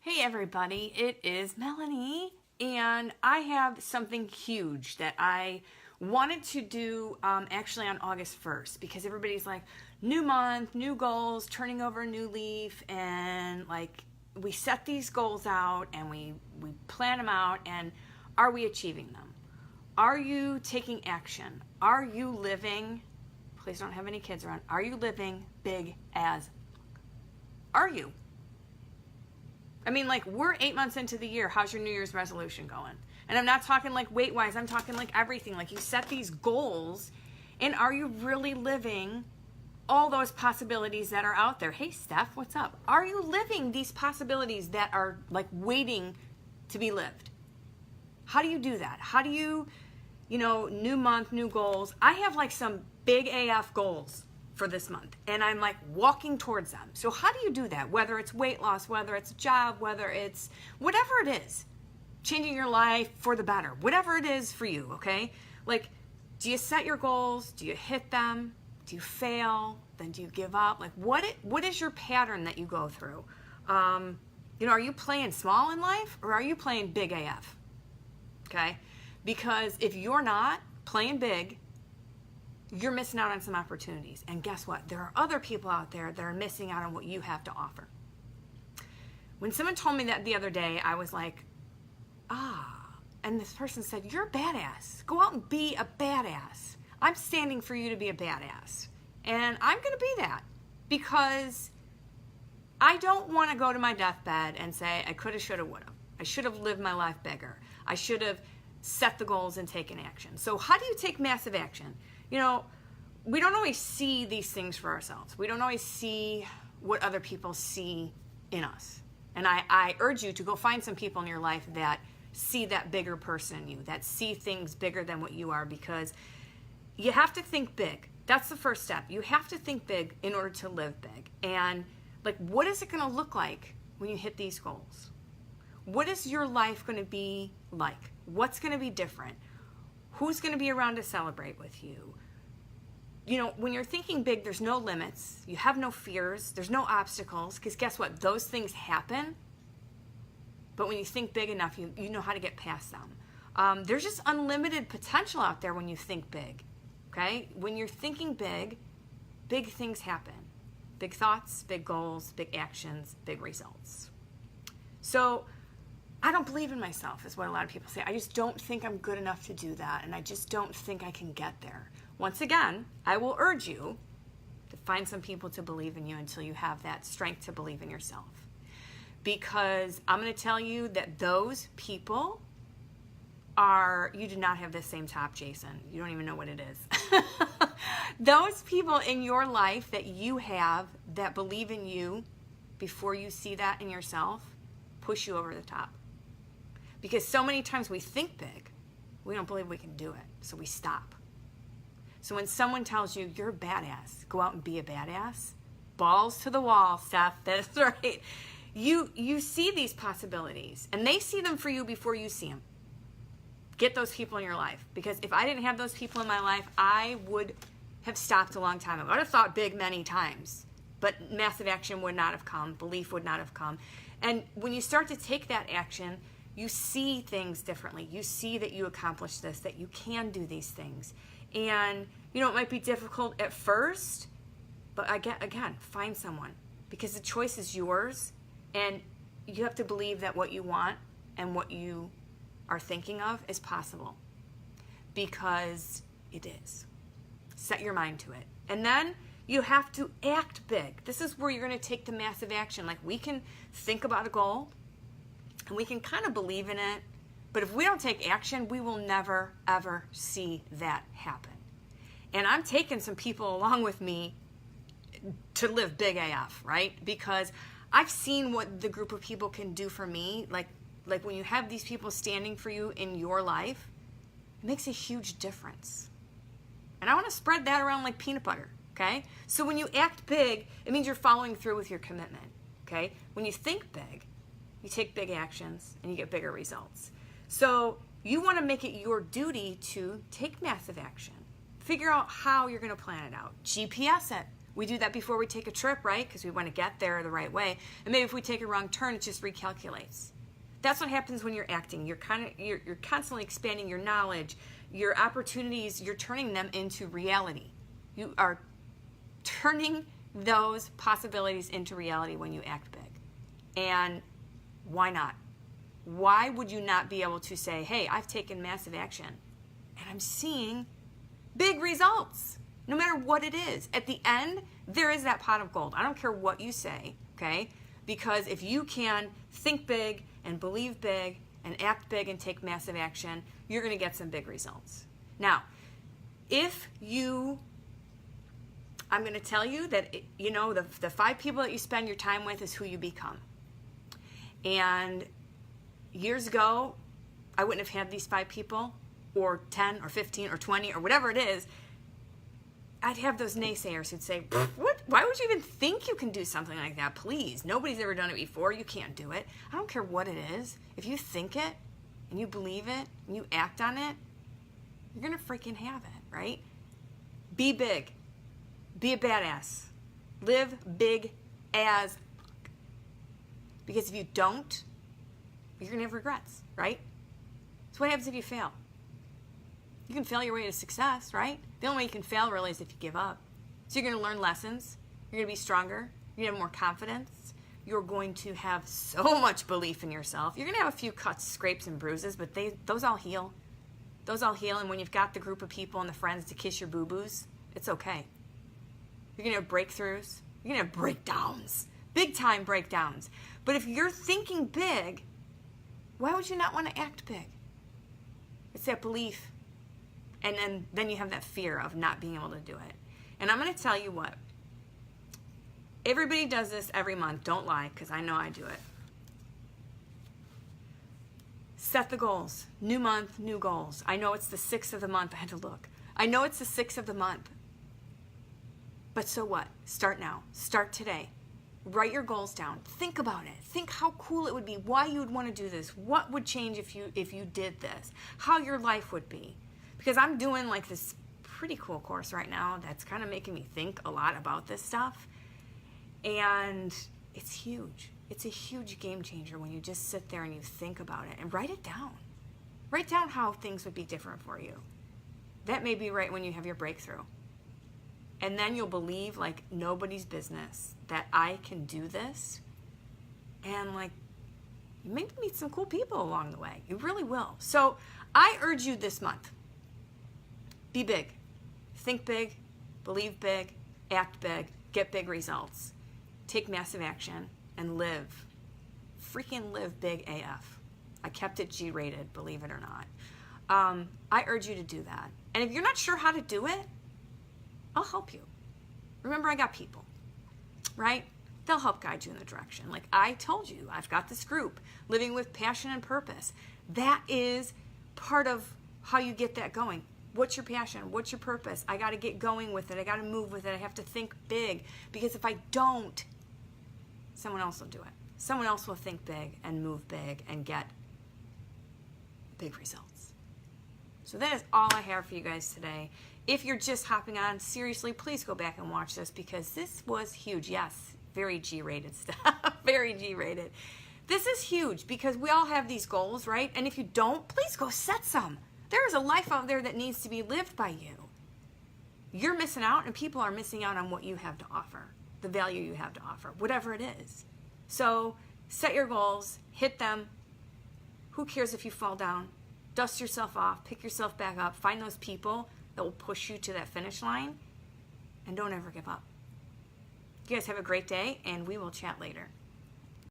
Hey everybody, it is Melanie, and I have something huge that I wanted to do actually on August 1st because everybody's like, new month, new goals, turning over a new leaf, and like we set these goals out and we plan them out, and are we achieving them? Are you taking action? Are you living, please don't have any kids around, are you living big as, are you? I mean, like, we're 8 months into the year. How's your New Year's resolution going? And I'm not talking like weight-wise. I'm talking like everything. Like, you set these goals, and are you really living all those possibilities that are out there? Hey, Steph, what's up? Are you living these possibilities that are, like, waiting to be lived? How do you do that? How do you, new month, new goals. I have, like, some big AF goals for this month, and I'm like walking towards them. So how do you do that? Whether it's weight loss, whether it's a job, whether it's whatever it is, changing your life for the better, whatever it is for you, okay? Like, do you set your goals? Do you hit them? Do you fail? Then do you give up? Like, what is your pattern that you go through? Are you playing small in life, or are you playing big AF? Okay? Because if you're not playing big, you're missing out on some opportunities. And guess what? There are other people out there that are missing out on what you have to offer. When someone told me that the other day, I was like, and this person said, you're a badass. Go out and be a badass. I'm standing for you to be a badass. And I'm going to be that because I don't want to go to my deathbed and say, I coulda, shoulda, woulda. I should have lived my life bigger. I should have set the goals and taken action. So how do you take massive action? We don't always see these things for ourselves. We don't always see what other people see in us. And I urge you to go find some people in your life that see that bigger person in you, that see things bigger than what you are, because you have to think big. That's the first step. You have to think big in order to live big. And like, what is it going to look like when you hit these goals? What is your life going to be like? What's going to be different? Who's going to be around to celebrate with you? When you're thinking big, there's no limits. You have no fears. There's no obstacles, because guess what? Those things happen. But when you think big enough, you know how to get past them. There's just unlimited potential out there when you think big. Okay? When you're thinking big things happen. Big thoughts, big goals, big actions, big results. So I don't believe in myself, is what a lot of people say. I just don't think I'm good enough to do that, and I just don't think I can get there. Once again, I will urge you to find some people to believe in you until you have that strength to believe in yourself. Because I'm going to tell you that those people you do not have the same top, Jason. You don't even know what it is. Those people in your life that you have that believe in you before you see that in yourself push you over the top. Because so many times we think big, we don't believe we can do it, so we stop. So when someone tells you, you're a badass, go out and be a badass, balls to the wall, Steph, that's right. You see these possibilities, and they see them for you before you see them. Get those people in your life, because if I didn't have those people in my life, I would have stopped a long time ago. I would have thought big many times, but massive action would not have come, belief would not have come. And when you start to take that action, you see things differently. You see that you accomplished this, that you can do these things. And, it might be difficult at first, but again, find someone, because the choice is yours, and you have to believe that what you want and what you are thinking of is possible, because it is. Set your mind to it. And then you have to act big. This is where you're going to take the massive action. Like, we can think about a goal, and we can kind of believe in it, but if we don't take action, we will never, ever see that happen. And I'm taking some people along with me to live big AF, right? Because I've seen what the group of people can do for me. Like when you have these people standing for you in your life, it makes a huge difference. And I want to spread that around like peanut butter, okay? So when you act big, it means you're following through with your commitment, okay? When you think big, you take big actions and you get bigger results. So you want to make it your duty to take massive action. Figure out how you're going to plan it out. GPS it. We do that before we take a trip, right? Because we want to get there the right way. And maybe if we take a wrong turn, it just recalculates. That's what happens when you're acting. You're constantly expanding your knowledge, your opportunities, you're turning them into reality. You are turning those possibilities into reality when you act big. And why not? Why would you not be able to say, hey, I've taken massive action and I'm seeing big results, no matter what it is. At the end, there is that pot of gold. I don't care what you say, okay? Because if you can think big and believe big and act big and take massive action, you're going to get some big results. Now, I'm going to tell you that, the 5 people that you spend your time with is who you become. And years ago, I wouldn't have had these 5 people, or 10 or 15 or 20 or whatever it is. I'd have those naysayers who'd say, what? Why would you even think you can do something like that? Please, nobody's ever done it before. You can't do it. I don't care what it is. If you think it and you believe it and you act on it, you're going to freaking have it, right? Be big. Be a badass. Live big as fuck. Because if you don't, you're going to have regrets, right? So what happens if you fail? You can fail your way to success, right? The only way you can fail really is if you give up. So you're going to learn lessons. You're going to be stronger. You're going to have more confidence. You're going to have so much belief in yourself. You're going to have a few cuts, scrapes, and bruises, but those all heal. Those all heal, and when you've got the group of people and the friends to kiss your boo-boos, it's okay. You're going to have breakthroughs. You're going to have breakdowns. Big-time breakdowns. But if you're thinking big, why would you not want to act big? It's that belief. And then you have that fear of not being able to do it. And I'm going to tell you what. Everybody does this every month. Don't lie, because I know I do it. Set the goals. New month, new goals. I know it's the 6th of the month. I had to look. I know it's the 6th of the month. But so what? Start now. Start today. Write your goals down. Think about it. Think how cool it would be. Why you would want to do this. What would change if you did this. How your life would be. Because I'm doing like this pretty cool course right now that's kind of making me think a lot about this stuff. And it's huge. It's a huge game changer when you just sit there and you think about it and write it down. Write down how things would be different for you. That may be right when you have your breakthrough. And then you'll believe like nobody's business that I can do this. And like, you maybe meet some cool people along the way. You really will. So I urge you this month. Be big. Think big. Believe big. Act big. Get big results. Take massive action. And live. Freaking live big AF. I kept it G-rated, believe it or not. I urge you to do that. And if you're not sure how to do it, I'll help you. Remember, I got people, right? They'll help guide you in the direction. Like I told you, I've got this group, Living with Passion and Purpose. That is part of how you get that going. What's your passion? What's your purpose? I got to get going with it. I got to move with it. I have to think big. Because if I don't, someone else will do it. Someone else will think big and move big and get big results. So that is all I have for you guys today. If you're just hopping on, seriously, please go back and watch this because this was huge. Yes, very G-rated stuff. Very G-rated. This is huge because we all have these goals, right? And if you don't, please go set some. There is a life out there that needs to be lived by you. You're missing out and people are missing out on what you have to offer, the value you have to offer, whatever it is. So set your goals, hit them. Who cares if you fall down? Dust yourself off, pick yourself back up, find those people that will push you to that finish line, and don't ever give up. You guys have a great day, and we will chat later.